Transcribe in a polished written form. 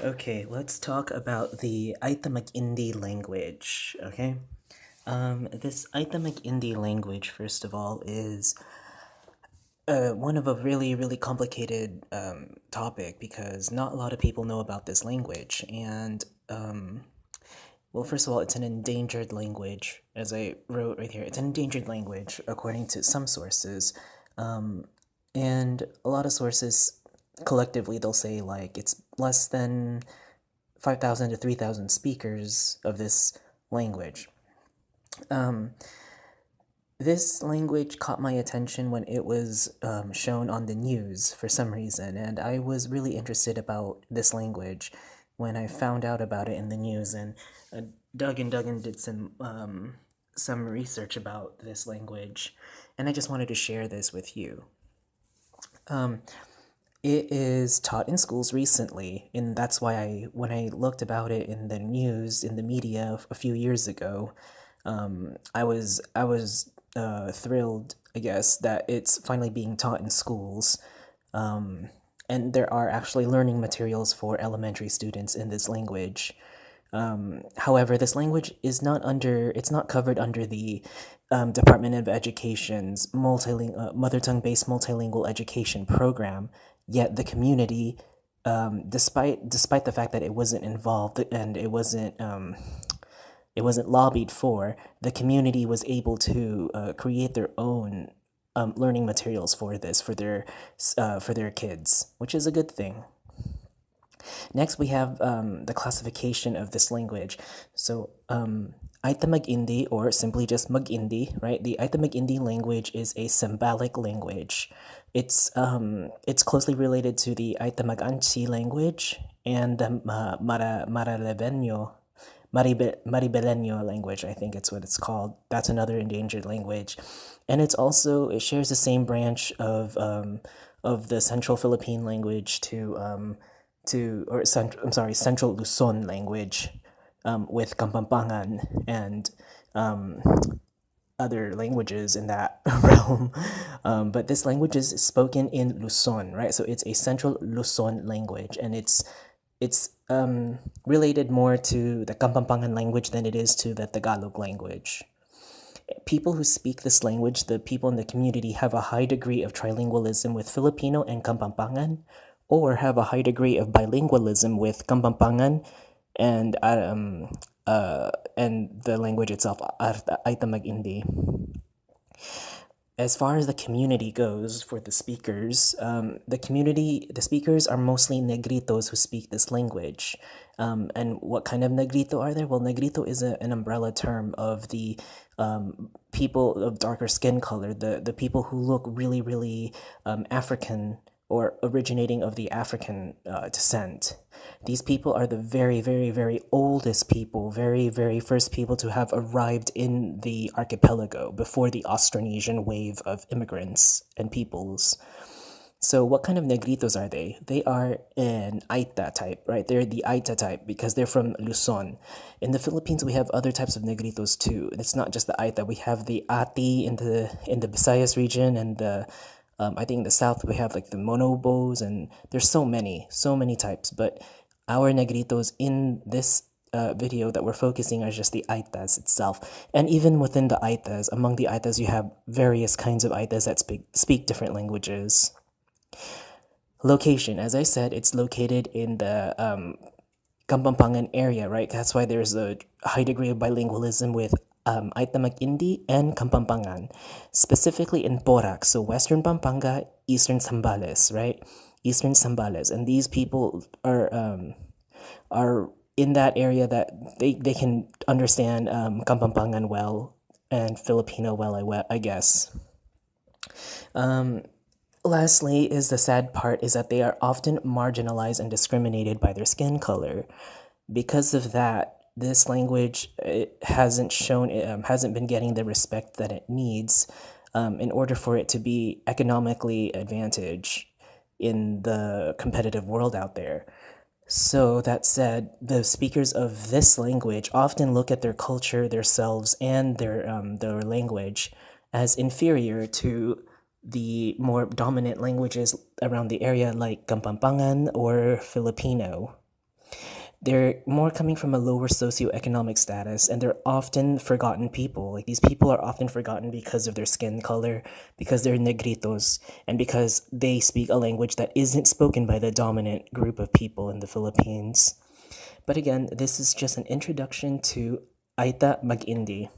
Okay, let's talk about the Ayta Mag-Indi language, okay? This Ayta Mag-Indi language, first of all, is one of a really complicated topic because not a lot of people know about this language. And, well, first of all, it's an endangered language, as I wrote right here. It's an endangered language, according to some sources. And a lot of sources, collectively, they'll say, like, it's less than 5,000 to 3,000 speakers of this language. This language caught my attention when it was shown on the news for some reason, and I was really interested about this language when I found out about it in the news, and dug and did some research about this language, and I just wanted to share this with you. It is taught in schools recently, and that's why when I looked about it in the news, in the media a few years ago, I was thrilled, I guess, that it's finally being taught in schools. And there are actually learning materials for elementary students in this language. However, this language is it's not covered under the Department of Education's mother tongue based multilingual education program. Yet the community, despite the fact that it wasn't involved and it wasn't lobbied for, the community was able to create their own learning materials for this for their kids, which is a good thing. Next, we have the classification of this language. So, Ayta Mag-Indi, or simply just Mag-Indi, right? The Ayta Mag-Indi language is a symbolic language. It's closely related to the Ayta Mag-Anchi language and the Maribeleño language, I think it's what it's called. That's another endangered language. And it shares the same branch of the Central Philippine language Central Luzon language with Kapampangan and other languages in that realm. But this language is spoken in Luzon, right? So it's a Central Luzon language, and it's related more to the Kapampangan language than it is to the Tagalog language. People who speak this language, the people in the community, have a high degree of trilingualism with Filipino and Kapampangan, or have a high degree of bilingualism with Kapampangan and the language itself, Ayta Mag-Indi. As far as the community goes for the speakers, the speakers are mostly negritos who speak this language. And what kind of negrito are there? Well, negrito is an umbrella term of the people of darker skin color, the people who look really African or originating of the African descent. These people are the very oldest people, very first people to have arrived in the archipelago before the Austronesian wave of immigrants and peoples. So what kind of negritos are they? They are an Ayta type, right? They're the Ayta type because they're from Luzon. In the Philippines, we have other types of negritos too. It's not just the Ayta. We have the Ati in the Visayas region, and the I think in the south we have like the Monobos, and there's so many types. But our negritos in this video that we're focusing are just the Aitas itself. And even within the Aitas, among the Aitas, you have various kinds of Aitas that speak different languages. Location, as I said, it's located in the Kapampangan area, right? That's why there's a high degree of bilingualism with Ayta Mag-Indi and Kapampangan, specifically in Porac, so Western Pampanga, Eastern Zambales, right? Eastern Zambales, and these people are in that area that they can understand Kapampangan well and Filipino well, I guess. Lastly, is the sad part is that they are often marginalized and discriminated by their skin color. Because of that, this language hasn't been getting the respect that it needs in order for it to be economically advantaged in the competitive world out there. So that said, the speakers of this language often look at their culture, their selves, and their language as inferior to the more dominant languages around the area like Kapampangan or Filipino. They're more coming from a lower socioeconomic status, and they're often forgotten people. Like, these people are often forgotten because of their skin color, because they're negritos, and because they speak a language that isn't spoken by the dominant group of people in the Philippines. But again, this is just an introduction to Ayta Mag-Indi.